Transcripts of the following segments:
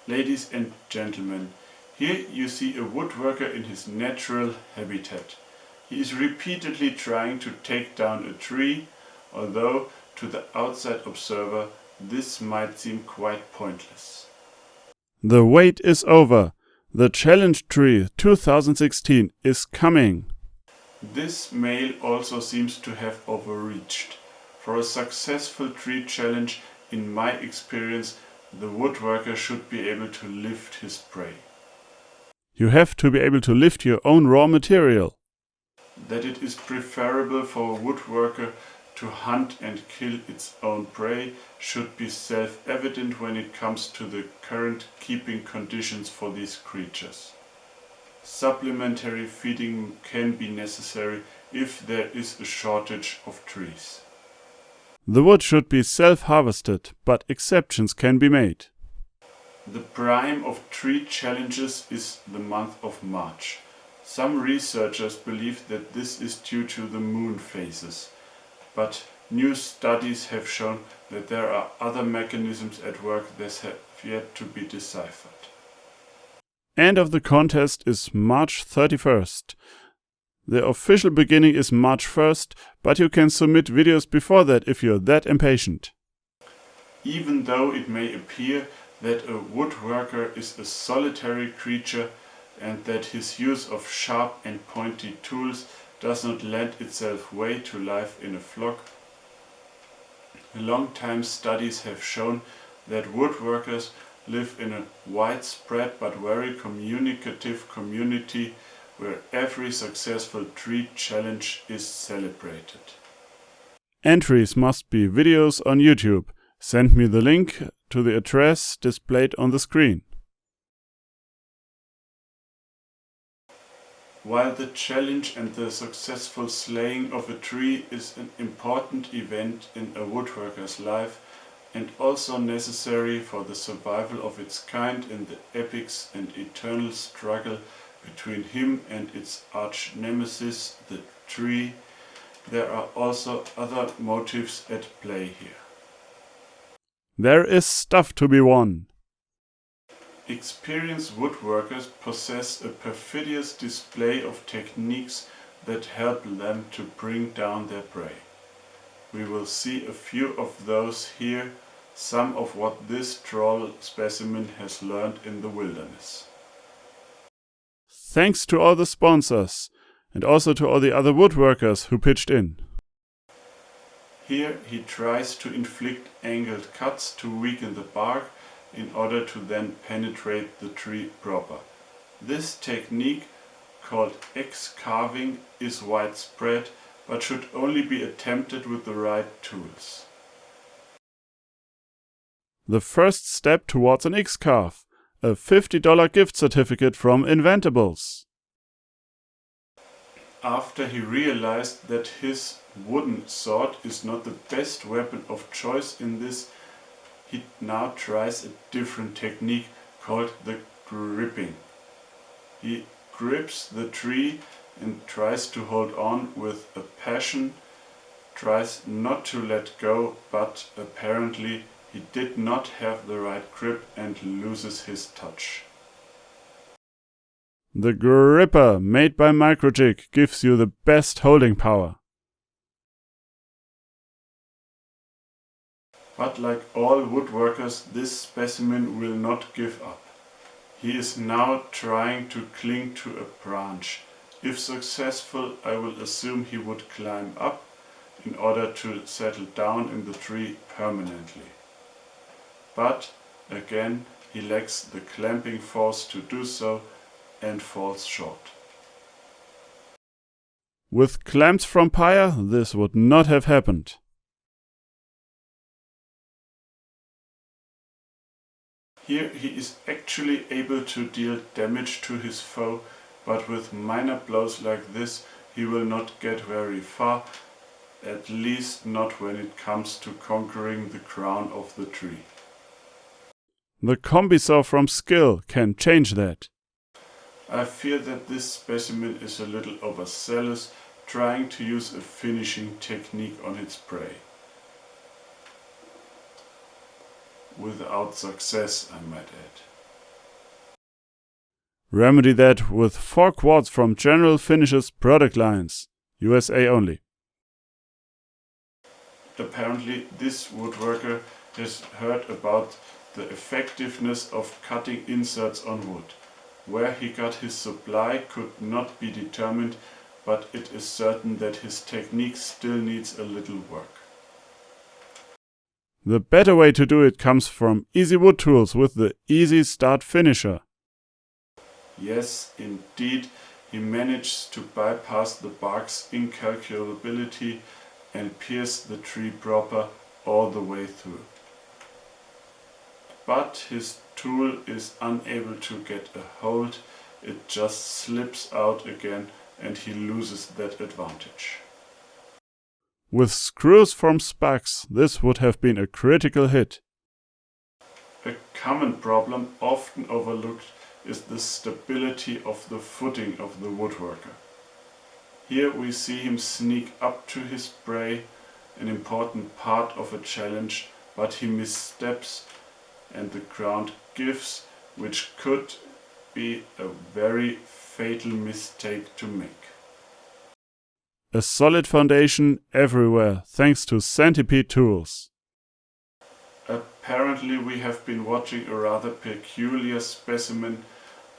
Ladies and gentlemen, here you see a woodworker in his natural habitat. He is repeatedly trying to take down a tree, although to the outside observer this might seem quite pointless. The wait is over. The Challenge Tree 2016 is coming. This male also seems to have overreached. For a successful tree challenge, in my experience, the woodworker should be able to lift his prey. You have to be able to lift your own raw material. That it is preferable for a woodworker to hunt and kill its own prey should be self-evident when it comes to the current keeping conditions for these creatures. Supplementary feeding can be necessary if there is a shortage of trees. The wood should be self-harvested, but exceptions can be made. The prime of tree challenges is the month of March. Some researchers believe that this is due to the moon phases, but new studies have shown that there are other mechanisms at work that have yet to be deciphered. End of the contest is March 31st. The official beginning is March 1st, but you can submit videos before that if you're that impatient. Even though it may appear that a woodworker is a solitary creature and that his use of sharp and pointy tools does not lend itself well to life in a flock, long-time studies have shown that woodworkers live in a widespread but very communicative community where every successful tree challenge is celebrated. Entries must be videos on YouTube. Send me the link to the address displayed on the screen. While the challenge and the successful slaying of a tree is an important event in a woodworker's life and also necessary for the survival of its kind in the epics and eternal struggle between him and its arch nemesis, the tree, there are also other motives at play here. There is stuff to be won. Experienced woodworkers possess a perfidious display of techniques that help them to bring down their prey. We will see a few of those here, some of what this troll specimen has learned in the wilderness. Thanks to all the sponsors and also to all the other woodworkers who pitched in. Here he tries to inflict angled cuts to weaken the bark in order to then penetrate the tree proper. This technique, called X-carving, is widespread but should only be attempted with the right tools. The first step towards an X-carve, a $50 gift certificate from Inventables. After he realized that his wooden sword is not the best weapon of choice in this, he now tries a different technique called the gripping. He grips the tree and tries to hold on with a passion, tries not to let go, but apparently he did not have the right grip and loses his touch. The gripper made by Microjig gives you the best holding power. But like all woodworkers, this specimen will not give up. He is now trying to cling to a branch. If successful, I will assume he would climb up in order to settle down in the tree permanently. But again, he lacks the clamping force to do so and falls short. With clamps from Pyre, this would not have happened. Here he is actually able to deal damage to his foe, but with minor blows like this he will not get very far, at least not when it comes to conquering the crown of the tree. The combi saw from Skill can change that. I fear that this specimen is a little overzealous, trying to use a finishing technique on its prey. Without success, I might add. Remedy that with 4 quarts from General Finishes product lines, USA only. Apparently this woodworker has heard about the effectiveness of cutting inserts on wood. Where he got his supply could not be determined, but it is certain that his technique still needs a little work. The better way to do it comes from Easy Wood Tools with the Easy Start Finisher. Yes, indeed, he managed to bypass the bark's incalculability and pierce the tree proper all the way through. But his tool is unable to get a hold, it just slips out again and he loses that advantage. With screws from Spax, this would have been a critical hit. A common problem, often overlooked, is the stability of the footing of the woodworker. Here we see him sneak up to his prey, an important part of a challenge, but he missteps and the ground gives, which could be a very fatal mistake to make. A solid foundation everywhere thanks to Centipede Tools. Apparently we have been watching a rather peculiar specimen,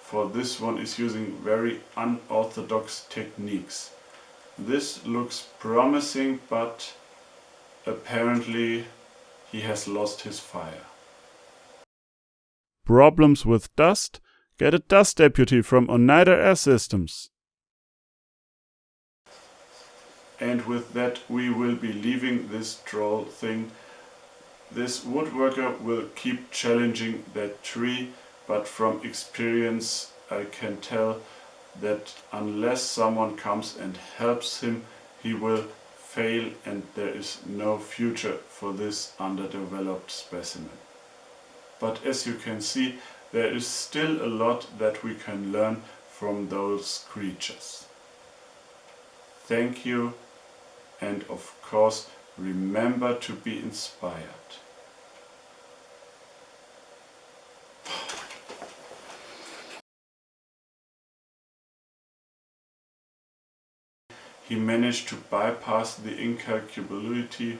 for this one is using very unorthodox techniques. This looks promising, but apparently he has lost his fire. Problems with dust? Get a dust deputy from Oneida Air Systems. And with that we will be leaving this troll thing. This woodworker will keep challenging that tree, but from experience I can tell that unless someone comes and helps him, he will fail and there is no future for this underdeveloped specimen. But as you can see, there is still a lot that we can learn from those creatures. Thank you, and of course remember to be inspired. He managed to bypass the incalculability